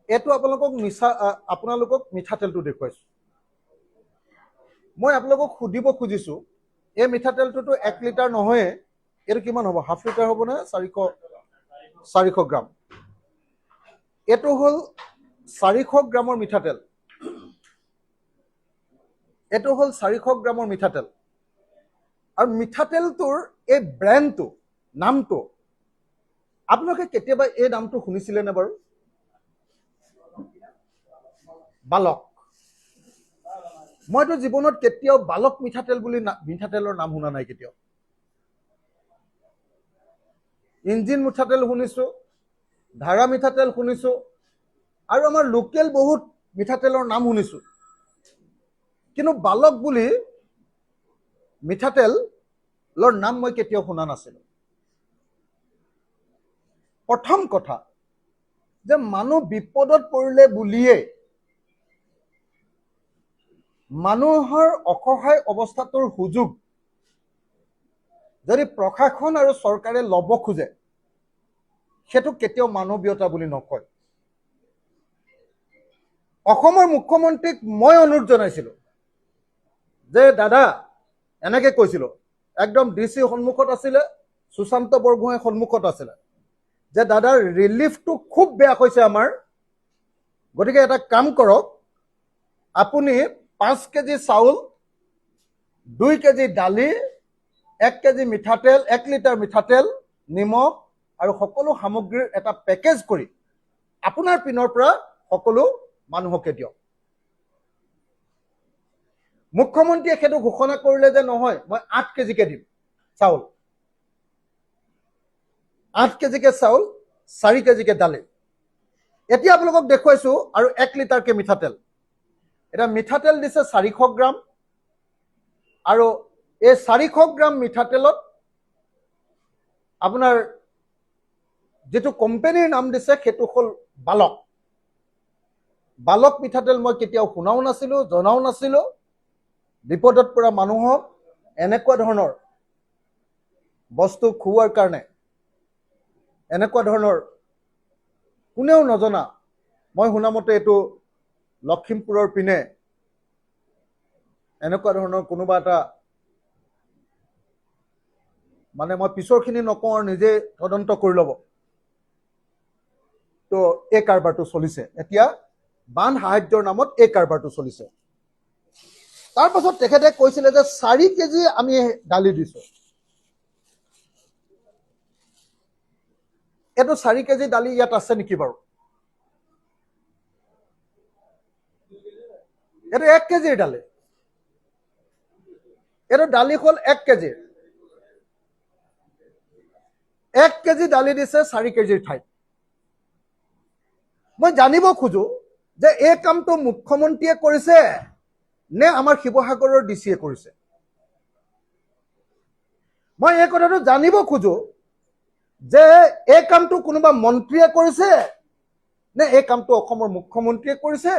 এইটো আপোনালোকক মিঠাতেলটো দেখুৱাইছো। মই আপোনালোকক সুধিব খুজিছো, এই মিঠাতেলটোতো 1 লিটাৰ নহয়ে, এইটো কিমান হ'ব? হাফ লিটাৰ হ'ব নে 400 গ্ৰাম? এইটো হ'ল 400 গ্ৰামৰ মিঠাতেল। এইটো হ'ল 400 গ্ৰামৰ মিঠাতেল। আৰু মিঠাতেলটোৰ এই ব্ৰেণ্ডটো, নামটো, আপোনালোকে কেতিয়াবা এই নামটো শুনিছিলে নে বাৰু? বালক। মইতো জীৱনত কেতিয়াও বালক মিঠাতেল বুলি মিঠাতেলৰ নাম শুনা নাই কেতিয়াও। ইঞ্জিন মিঠাতেল শুনিছো, ধাৰা মিঠাতেল শুনিছো, আৰু আমাৰ লোকেল বহুত মিঠাতেলৰ নাম শুনিছো, কিন্তু বালক বুলি মিঠাতেলৰ নাম মই কেতিয়াও শুনা নাছিলো। প্ৰথম কথা যে মানুহ বিপদত পৰিলে বুলিয়ে মানুহৰ অসহায় অৱস্থাটোৰ সুযোগ যদি প্ৰশাসন আৰু চৰকাৰে ল'ব খোজে, সেইটো কেতিয়াও মানৱীয়তা বুলি নকয়। অসমৰ মুখ্যমন্ত্ৰীক মই অনুৰোধ জনাইছিলো যে দাদা, এনেকে কৈছিলো, একদম ডিচি সন্মুখত আছিলে, সুশান্ত বৰগোহাঁই সন্মুখত আছিলে, যে দাদা ৰিলিফটো খুব বেয়া হৈছে আমাৰ, গতিকে এটা কাম কৰক, আপুনি 5 কেজি চাউল, 2 কেজি দালি, 1 কেজি মিঠাতেল, 1 লিটাৰ মিঠাতেল, নিমখ আৰু সকলো সামগ্ৰীৰ এটা পেকেজ কৰি আপোনাৰ পিনৰ পৰা সকলো মানুহকে দিয়ক। মুখ্যমন্ত্ৰীয়ে সেইটো ঘোষণা কৰিলে যে নহয়, মই 8 কেজিকে দিম চাউল, 8 কেজিকে চাউল, 4 কেজিকে দালি। এতিয়া আপোনালোকক দেখুৱাইছো আৰু 1 লিটাৰকে মিঠাতেল। এতিয়া মিঠাতেল দিছে 400 গ্ৰাম, আৰু এই 400 গ্ৰাম মিঠাতেলত আপোনাৰ যেটো কোম্পানীৰ নাম দিছে সেইটো হ'ল বালক। বালক মিঠাতেল মই কেতিয়াও শুনাও নাছিলো, জনাও নাছিলো। বিপদত পৰা মানুহক এনেকুৱা ধৰণৰ বস্তু খুওৱাৰ কাৰণে, এনেকুৱা ধৰণৰ কোনেও নজনা, মই শুনামতে এইটো লখিমপুৰৰ পিনে এনেকুৱা ধৰণৰ কোনোবা এটা, মানে মই পিছৰখিনি নকওঁ আৰু নিজে তদন্ত কৰি ল'ব, তো এই কাৰবাৰটো চলিছে। এতিয়া বান সাহায্যৰ নামত এই কাৰবাৰটো চলিছে। তাৰ পাছত তেখেতে কৈছিলে যে 4 কেজি আমি দালি দিছো। এইটো 4 কেজি দালি ইয়াত আছে নেকি বাৰু? এইটো 1 কেজিৰ দালি। এইটো দালি হ'ল 1 কেজিৰ। 1 কেজি দালি দিছে 4 কেজিৰ ঠাইত। মই জানিব খোজো যে এই কামটো মুখ্যমন্ত্ৰীয়ে কৰিছে নে আমাৰ শিৱসাগৰৰ ডিচিয়ে কৰিছে। মই এই কথাটো জানিব খোজো যে এই কামটো কোনোবা মন্ত্ৰীয়ে কৰিছে নে এই কামটো অসমৰ মুখ্যমন্ত্ৰীয়ে কৰিছে।